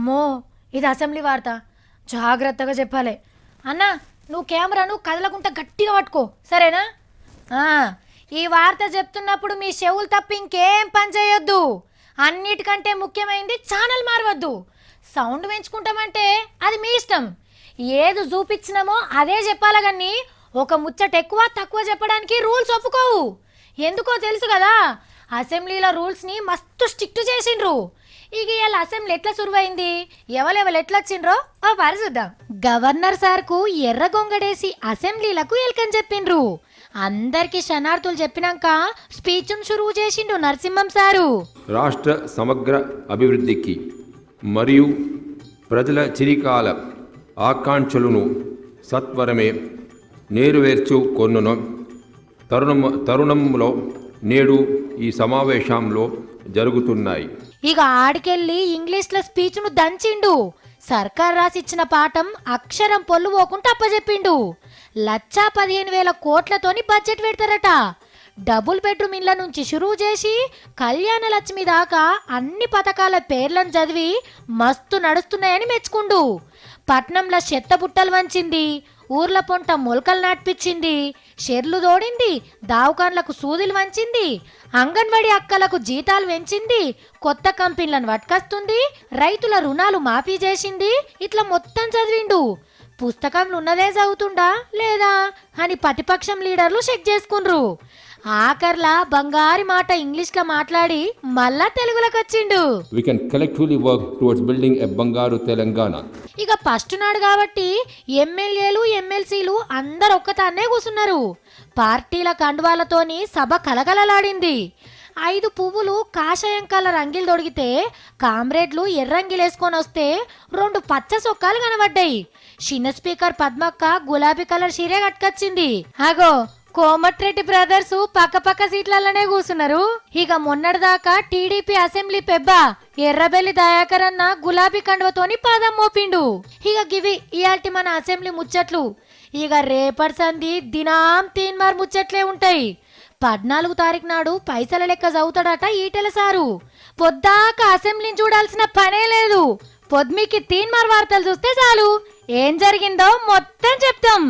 అమ్మో, ఇది అసెంబ్లీ వార్త, జాగ్రత్తగా చెప్పాలి. అన్న, నువ్వు కెమెరాను కదలకుండా గట్టిగా పట్టుకో, సరేనా? ఈ వార్త చెప్తున్నప్పుడు మీ చెవులు తప్ప ఇంకేం పని చేయొద్దు. అన్నిటికంటే ముఖ్యమైనది ఛానల్ మారవద్దు. సౌండ్ పెంచుకుంటామంటే అది మీ ఇష్టం. ఏది చూపించినామో అదే చెప్పాలి, కానీ ఒక ముచ్చట ఎక్కువ తక్కువ చెప్పడానికి రూల్స్ ఒప్పుకోవు. ఎందుకో తెలుసు కదా, అసెంబ్లీలో రూల్స్ని మస్తు స్ట్రిక్ట్ చేసిండ్రు. ఇక ఇవాళ అసెంబ్లీ ఎట్లా సురువైంది, ఎవరెవరు ఎట్లా వచ్చిండ్రో ఓ పారి చూద్దాం. గవర్నర్ సార్కు ఎర్ర గొంగడేసి అసెంబ్లీలకు వెల్కమ్ చెప్పిండ్రు. అందరికి శనార్థులు చెప్పినాక స్పీచ్ను షురువు చేసిండు నరసింహం సారు. రాష్ట్ర సమగ్ర అభివృద్ధికి మరియు ప్రజల చిరకాల ఆకాంక్షలను సత్వరమే నెరవేర్చుకొనున్న తరుణంలో నేడు ఈ సమావేశంలో జరుగుతున్నాయి. ఇక ఆడికెళ్ళి ఇంగ్లీష్లో స్పీచ్ను దంచిండు. సర్కార్ రాసిచ్చిన పాఠం అక్షరం పొల్లు పోకుండా అప్పచెప్పిండు. 1,15,000 కోట్లతోని బడ్జెట్ పెడతారట. డబుల్ బెడ్రూమ్ ఇళ్ల నుంచి షురువు చేసి కళ్యాణ లక్ష్మి దాకా అన్ని పథకాల పేర్లను చదివి మస్తు నడుస్తున్నాయని మెచ్చుకుండు. పట్నంలో చెత్త బుట్టలు వంచింది, ఊర్ల పొంట మొలకలు నాటిపించింది, షెర్లు తోడింది, దావకాన్లకు సూదులు వంచింది, అంగన్వాడీ అక్కలకు జీతాలు పెంచింది, కొత్త కంపెనీలను పట్టుకొస్తుంది, రైతుల రుణాలు మాఫీ చేసింది. ఇట్లా మొత్తం చదివిండు. పుస్తకంలో ఉన్నదే చదువుతుండా లేదా అని ప్రతిపక్షం లీడర్లు చెక్ చేసుకుండ్రు. ఆఖర్లా బంగారి మాట ఇంగ్లీష్లో మాట్లాడి మళ్ళా తెలుగులోకి వచ్చిండు. We can collectively work towards building a బంగారు తెలంగాణ. ఇక ఫస్ట్ నాడు కాబట్టి ఎమ్మెల్యేలు ఎమ్మెల్సీలు అందరు ఒక్కతాన్నే కూర్చున్నారు. పార్టీల కండువాలతోని సభ కలకలలాడింది. 5 పువ్వులు కాషాయం కలర్ అంగిలు తొడిగితే కామ్రేడ్లు ఎర్రంగిలేసుకొని వస్తే 2 పచ్చ సొక్కాలు కనబడ్డాయి. చిన్న స్పీకర్ పద్మక్క గులాబీ కలర్ చీరే కట్టుకొచ్చింది. అగో కోమటిరెడ్డి బ్రదర్స్ పక్క సీట్లలోనే కూర్చున్నారు. ఇక మొన్నటిదాకా టీడీపీ అసెంబ్లీ పెబ్బ ఎర్రబెల్లి దయాకర్ అన్న గులాబీ కండువతోని పాదం మోపిండు. ఇక గివి ఇయాల్టి మన అసెంబ్లీ ముచ్చట్లు. ఇక రేపటి సంధి దినాం తీన్మార్ ముచ్చట్లే ఉంటాయి. 14 తారీఖు నాడు పైసల లెక్క చదువుతాడట ఈటెల సారు. పొద్దాక అసెంబ్లీని చూడాల్సిన పనే లేదు. పొద్దుమికి తీన్మార్ వార్తలు చూస్తే చాలు, ఏం జరిగిందో మొత్తం చెప్తాం.